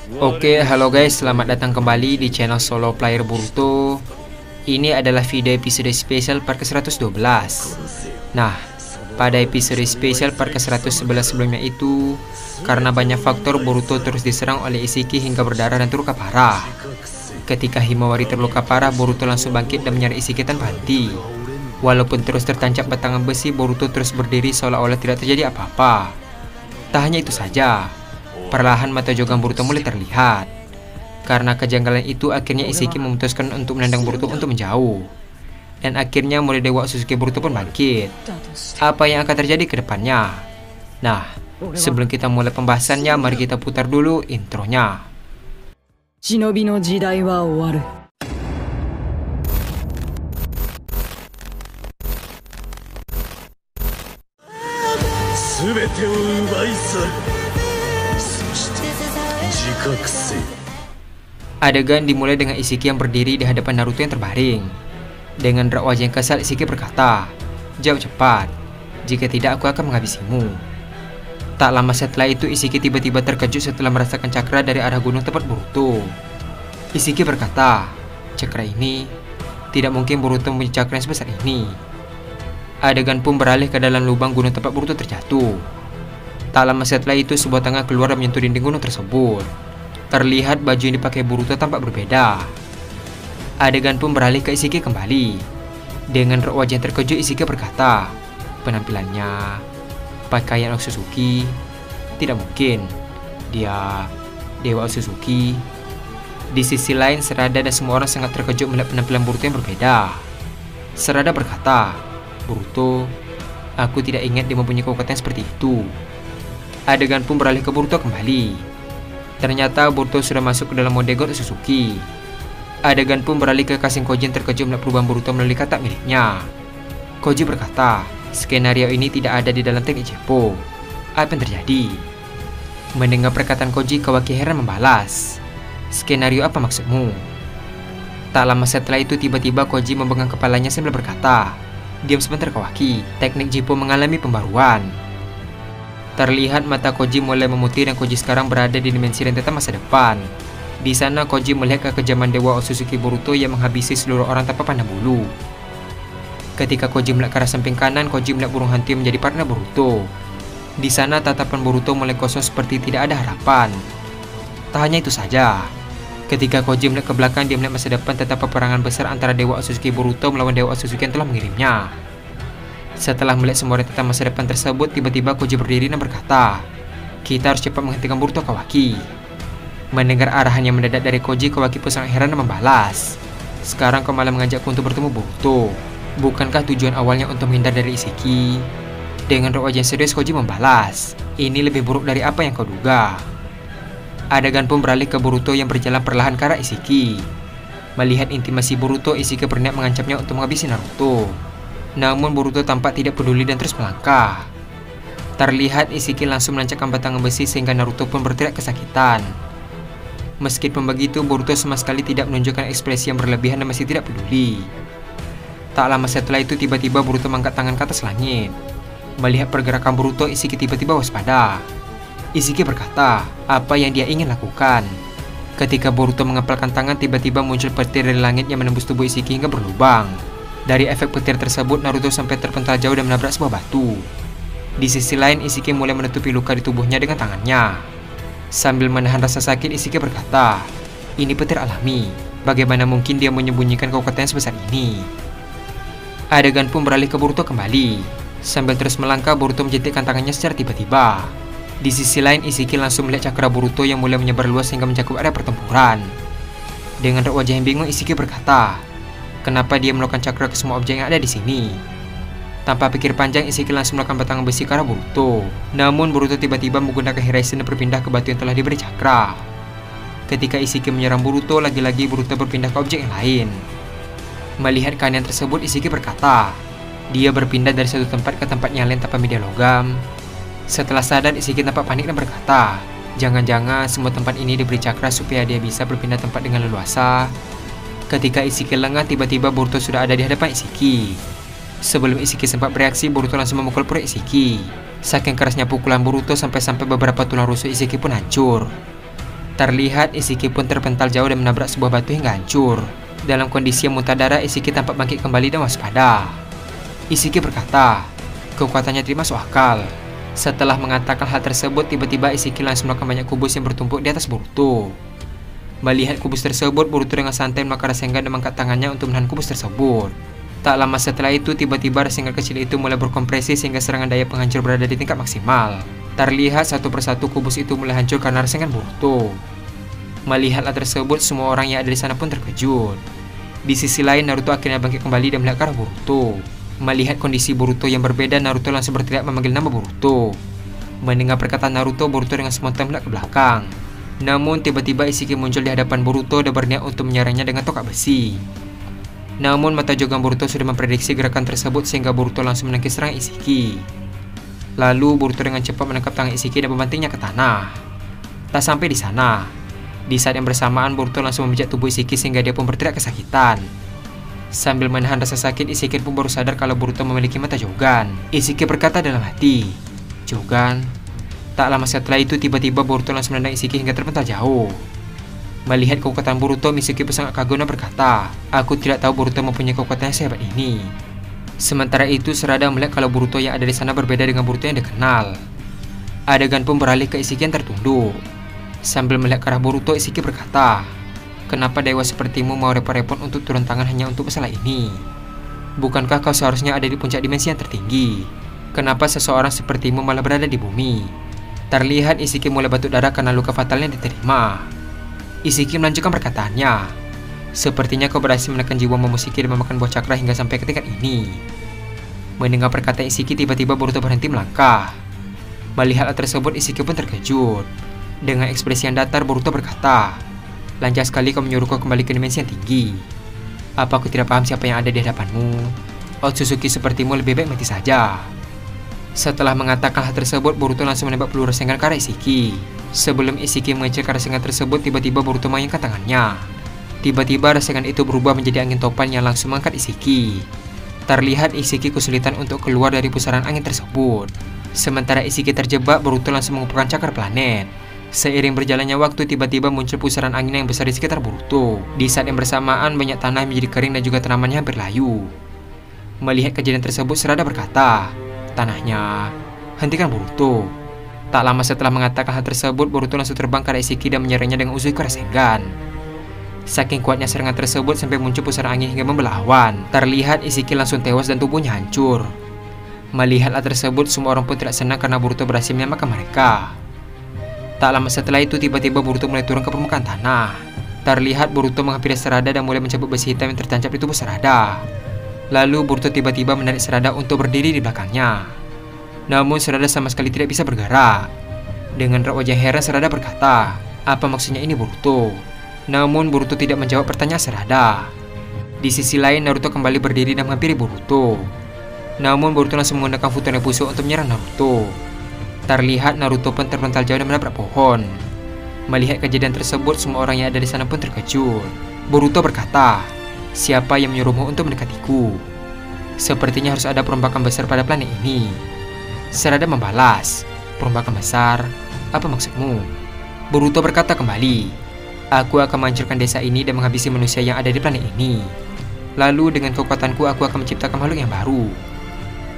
Oke, halo guys, selamat datang kembali di channel Solo Player Boruto. Ini adalah video episode spesial part ke-112. Nah, pada episode spesial part ke-111 sebelumnya itu, karena banyak faktor Boruto terus diserang oleh Isshiki hingga berdarah dan terluka parah. Ketika Himawari terluka parah, Boruto langsung bangkit dan menyerang Isshiki tanpa henti. Walaupun terus tertancap batangan besi, Boruto terus berdiri seolah-olah tidak terjadi apa-apa. Tak hanya itu saja, perlahan mata Jogan Boruto mulai terlihat. Karena kejanggalan itu, akhirnya Isshiki memutuskan untuk menendang Boruto untuk menjauh. Dan akhirnya murid Dewa Otsutsuki Boruto pun bangkit. Apa yang akan terjadi ke depannya? Nah, sebelum kita mulai pembahasannya, mari kita putar dulu intronya. Shinobi no jidai wa owaru. Adegan dimulai dengan Isshiki yang berdiri di hadapan Naruto yang terbaring. Dengan raut wajah yang kesal, Isshiki berkata, "Jawab cepat, jika tidak aku akan menghabisimu." Tak lama setelah itu, Isshiki tiba-tiba terkejut setelah merasakan cakra dari arah gunung tempat Boruto. Isshiki berkata, "Cakra ini, tidak mungkin Boruto mempunyai cakra yang sebesar ini." Adegan pun beralih ke dalam lubang gunung tempat Boruto terjatuh. Tak lama setelah itu, sebuah tangan keluar dan menyentuh dinding gunung tersebut. Terlihat baju yang dipakai Boruto tampak berbeda. Adegan pun beralih ke Isshiki kembali. Dengan raut wajah yang terkejut, Isshiki berkata, "Penampilannya, pakaian Otsutsuki, tidak mungkin. Dia Dewa Otsutsuki." Di sisi lain, Sarada dan semua orang sangat terkejut melihat penampilan Boruto yang berbeda. Sarada berkata, "Boruto, aku tidak ingat dia mempunyai kekuatan seperti itu." Adegan pun beralih ke Boruto kembali. Ternyata Boruto sudah masuk ke dalam mode God Otsutsuki. Adegan pun beralih ke Kashin Koji yang terkejut melihat perubahan Boruto melalui kata miliknya. Koji berkata, "Skenario ini tidak ada di dalam teknik Jeppo. Apa yang terjadi?" Mendengar perkataan Koji, Kawaki heran membalas, "Skenario apa maksudmu?" Tak lama setelah itu, tiba-tiba Koji memegang kepalanya sambil berkata, "Diam sebentar Kawaki, teknik Jeppo mengalami pembaruan." Terlihat mata Koji mulai memutih dan Koji sekarang berada di dimensi rentetan masa depan. Di sana Koji melihat kekejaman Dewa Otsutsuki Boruto yang menghabisi seluruh orang tanpa pandang bulu. Ketika Koji melihat ke arah samping kanan, Koji melihat burung hantu yang menjadi partner Boruto. Di sana tatapan Boruto mulai kosong seperti tidak ada harapan. Tak hanya itu saja, ketika Koji melihat ke belakang, dia melihat masa depan tentang peperangan besar antara Dewa Otsutsuki Boruto melawan Dewa Otsutsuki yang telah mengirimnya. Setelah melihat semua rentetan masa depan tersebut, tiba-tiba Koji berdiri dan berkata, "Kita harus cepat menghentikan Boruto, Kawaki." Mendengar arahan yang mendadak dari Koji, Kawaki pun sangat heran dan membalas, "Sekarang kau malah mengajakku untuk bertemu Boruto. Bukankah tujuan awalnya untuk menghindar dari Isshiki?" Dengan raut wajah serius, Koji membalas, "Ini lebih buruk dari apa yang kau duga." Adegan pun beralih ke Boruto yang berjalan perlahan ke arah Isshiki. Melihat intimasi Boruto, Isshiki berniat mengancamnya untuk menghabisi Naruto. Namun Boruto tampak tidak peduli dan terus melangkah. Terlihat Isshiki langsung menancapkan batangan besi sehingga Naruto pun berteriak kesakitan. Meskipun begitu, Boruto sama sekali tidak menunjukkan ekspresi yang berlebihan dan masih tidak peduli. Tak lama setelah itu, tiba-tiba Boruto mengangkat tangan ke atas langit. Melihat pergerakan Boruto, Isshiki tiba-tiba waspada. Isshiki berkata, apa yang dia ingin lakukan. Ketika Boruto mengepalkan tangan, tiba-tiba muncul petir dari langit yang menembus tubuh Isshiki hingga berlubang. Dari efek petir tersebut, Naruto sampai terpental jauh dan menabrak sebuah batu. Di sisi lain, Isshiki mulai menutupi luka di tubuhnya dengan tangannya. Sambil menahan rasa sakit, Isshiki berkata, "Ini petir alami. Bagaimana mungkin dia menyembunyikan kekuatan sebesar ini?" Adegan pun beralih ke Boruto kembali. Sambil terus melangkah, Boruto menjentikkan tangannya secara tiba-tiba. Di sisi lain, Isshiki langsung melihat cakra Boruto yang mulai menyebar luas hingga mencakup area pertempuran. Dengan raut wajah yang bingung, Isshiki berkata, "Kenapa dia melakukan cakra ke semua objek yang ada di sini?" Tanpa pikir panjang, Isshiki langsung melakukan batangan besi ke arah Boruto. Namun Boruto tiba-tiba menggunakan Hiraisen dan berpindah ke batu yang telah diberi cakra. Ketika Isshiki menyerang Boruto, lagi-lagi Boruto berpindah ke objek yang lain. Melihat keanehan tersebut, Isshiki berkata, dia berpindah dari satu tempat ke tempat yang lain tanpa media logam. Setelah sadar, Isshiki tampak panik dan berkata, "Jangan-jangan semua tempat ini diberi cakra supaya dia bisa berpindah tempat dengan leluasa." Ketika Isshiki lengah, tiba-tiba Boruto sudah ada di hadapan Isshiki. Sebelum Isshiki sempat bereaksi, Boruto langsung memukul perut Isshiki. Saking kerasnya pukulan Boruto sampai-sampai beberapa tulang rusuk Isshiki pun hancur. Terlihat Isiki pun terpental jauh dan menabrak sebuah batu hingga hancur. Dalam kondisi yang muntah darah, Isiki tampak bangkit kembali dan waspada. Isiki berkata, kekuatannya tidak masuk akal. Setelah mengatakan hal tersebut, tiba-tiba Isiki langsung melakukan banyak kubus yang bertumpuk di atas Boruto. Melihat kubus tersebut, Boruto dengan santai melakukan Rasengan dan mengangkat tangannya untuk menahan kubus tersebut. Tak lama setelah itu, tiba-tiba Rasengan kecil itu mulai berkompresi sehingga serangan daya penghancur berada di tingkat maksimal. Terlihat satu persatu kubus itu mulai hancur karena Rasengan Boruto. Melihat hal tersebut, semua orang yang ada di sana pun terkejut. Di sisi lain, Naruto akhirnya bangkit kembali dan melihat ke arah Boruto. Melihat kondisi Boruto yang berbeda, Naruto langsung berteriak memanggil nama Boruto. Mendengar perkataan Naruto, Boruto dengan spontan melihat ke belakang. Namun tiba-tiba Isiki muncul di hadapan Boruto dan berniat untuk menyerangnya dengan tongkat besi. Namun mata Jogan Boruto sudah memprediksi gerakan tersebut sehingga Boruto langsung menangkis serangan Isiki. Lalu Boruto dengan cepat menangkap tangan Isiki dan membantingnya ke tanah. Tak sampai di sana, di saat yang bersamaan Boruto langsung memijak tubuh Isiki sehingga dia pun berteriak kesakitan. Sambil menahan rasa sakit, Isiki pun baru sadar kalau Boruto memiliki mata Jogan. Isiki berkata dalam hati, Jogan. Tak lama setelah itu tiba-tiba Boruto langsung menendang Isiki hingga terpental jauh. Melihat kekuatan Boruto, Mitsuki pun sangat kagum dan berkata, aku tidak tahu Boruto mempunyai kekuatan yang sehebat ini. Sementara itu, Sarada melihat kalau Boruto yang ada di sana berbeda dengan Boruto yang dikenal. Adegan pun beralih ke Isiki yang tertunduk. Sambil melihat ke arah Boruto, Isiki berkata, kenapa dewa sepertimu mau repot-repot untuk turun tangan hanya untuk masalah ini? Bukankah kau seharusnya ada di puncak dimensi yang tertinggi? Kenapa seseorang sepertimu malah berada di bumi? Terlihat Isiki mulai batuk darah karena luka fatal yang diterima. Isiki melanjutkan perkataannya, sepertinya kau berhasil menekan jiwa Momoshiki dan memakan buah cakra hingga sampai ke tingkat ini. Mendengar perkataan Isiki, tiba-tiba Boruto berhenti melangkah. Melihat hal tersebut, Isiki pun terkejut. Dengan ekspresi yang datar, Boruto berkata, lancar sekali kau menyuruhku kembali ke dimensi yang tinggi. Apa aku tidak paham siapa yang ada di hadapanmu? Otsutsuki sepertimu lebih baik mati saja. Setelah mengatakan hal tersebut, Boruto langsung menembak peluru Rasengan ke arah Isiki. Sebelum Isiki mengecilkan Rasengan tersebut, tiba-tiba Boruto mengangkat tangannya. Tiba-tiba Rasengan itu berubah menjadi angin topan yang langsung mengangkat Isiki. Terlihat Isiki kesulitan untuk keluar dari pusaran angin tersebut. Sementara Isiki terjebak, Boruto langsung mengumpulkan cakar planet. Seiring berjalannya waktu, tiba-tiba muncul pusaran angin yang besar di sekitar Boruto. Di saat yang bersamaan, banyak tanah menjadi kering dan juga tanamannya hampir layu. Melihat kejadian tersebut, Sarada berkata, tanahnya, hentikan Boruto. Tak lama setelah mengatakan hal tersebut, Boruto langsung terbang ke arah Isiki dan menyerangnya dengan Uzui Rasengan. Saking kuatnya serangan tersebut sampai muncul pusaran angin hingga membelah awan. Terlihat Isiki langsung tewas dan tubuhnya hancur. Melihat hal tersebut, semua orang pun tidak senang karena Boruto berhasil menyelamatkan mereka. Tak lama setelah itu, tiba-tiba Boruto mulai turun ke permukaan tanah. Terlihat Boruto menghampiri Sarada dan mulai mencabut besi hitam yang tertancap di tubuh Sarada. Lalu Boruto tiba-tiba menarik Sarada untuk berdiri di belakangnya. Namun Sarada sama sekali tidak bisa bergerak. Dengan raut wajah heran, Sarada berkata, apa maksudnya ini Boruto? Namun Boruto tidak menjawab pertanyaan Sarada. Di sisi lain, Naruto kembali berdiri dan menghampiri Boruto. Namun Boruto langsung menggunakan Futone Bushu untuk menyerang Naruto. Terlihat Naruto pun terpental jauh dan menabrak pohon. Melihat kejadian tersebut, semua orang yang ada di sana pun terkejut. Boruto berkata, siapa yang menyuruhmu untuk mendekatiku? Sepertinya harus ada perombakan besar pada planet ini. Sarada membalas, perombakan besar? Apa maksudmu? Boruto berkata kembali, aku akan menghancurkan desa ini dan menghabisi manusia yang ada di planet ini. Lalu dengan kekuatanku aku akan menciptakan makhluk yang baru.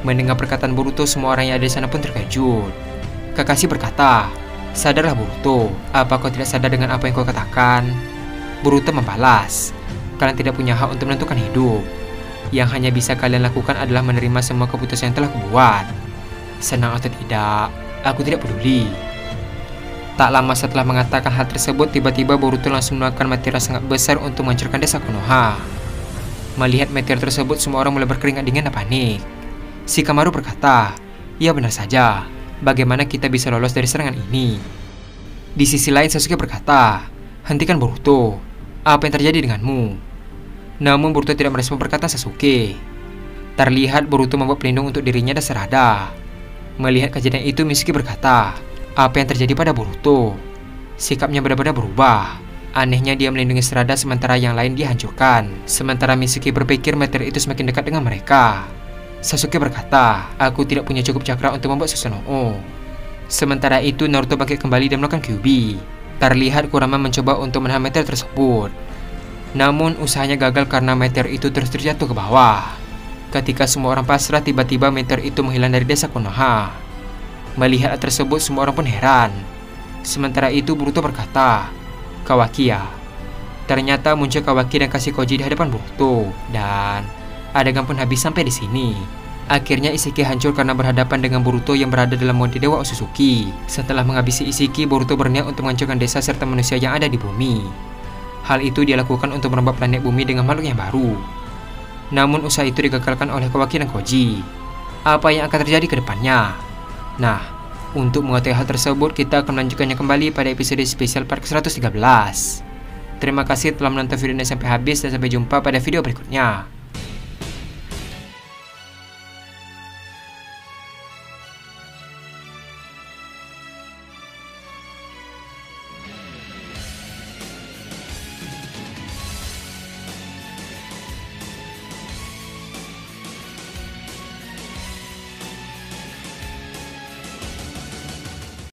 Mendengar perkataan Boruto, semua orang yang ada di sana pun terkejut. Kakashi berkata, sadarlah Boruto, apa kau tidak sadar dengan apa yang kau katakan? Boruto membalas, kalian tidak punya hak untuk menentukan hidup. Yang hanya bisa kalian lakukan adalah menerima semua keputusan yang telah kubuat. Senang atau tidak, aku tidak peduli. Tak lama setelah mengatakan hal tersebut, tiba-tiba Boruto langsung melakukan meteor sangat besar untuk menghancurkan desa Konoha. Melihat meteor tersebut, semua orang mulai berkeringat dingin dan panik. Shikamaru berkata, ya benar saja, bagaimana kita bisa lolos dari serangan ini? Di sisi lain, Sasuke berkata, hentikan Boruto, apa yang terjadi denganmu? Namun Boruto tidak merespon perkataan Sasuke. Terlihat Boruto membuat pelindung untuk dirinya dan Sarada. Melihat kejadian itu, Mitsuki berkata, apa yang terjadi pada Boruto? Sikapnya benar-benar berubah. Anehnya dia melindungi Sarada sementara yang lain dihancurkan. Sementara Mitsuki berpikir meteor itu semakin dekat dengan mereka. Sasuke berkata, aku tidak punya cukup cakra untuk membuat Susanoo. Sementara itu Naruto bangkit kembali dan melakukan Kyuubi. Terlihat Kurama mencoba untuk menahan meteor tersebut. Namun usahanya gagal karena meteor itu terus terjatuh ke bawah. Ketika semua orang pasrah, tiba-tiba meteor itu menghilang dari desa Konoha. Melihat hal tersebut, semua orang pun heran. Sementara itu Boruto berkata, "Kawaki ya." Ternyata muncul Kawaki dan Kashikoji di hadapan Boruto, dan adegan pun habis sampai di sini. Akhirnya Isiki hancur karena berhadapan dengan Boruto yang berada dalam mode Dewa Otsutsuki. Setelah menghabisi Isiki, Boruto berniat untuk menghancurkan desa serta manusia yang ada di bumi. Hal itu dia lakukan untuk merubah planet bumi dengan makhluk yang baru. Namun usaha itu digagalkan oleh Kawaki dan Koji. Apa yang akan terjadi ke depannya? Nah, untuk mengetahui hal tersebut, kita akan melanjutkannya kembali pada episode spesial part ke-113. Terima kasih telah menonton video ini sampai habis dan sampai jumpa pada video berikutnya.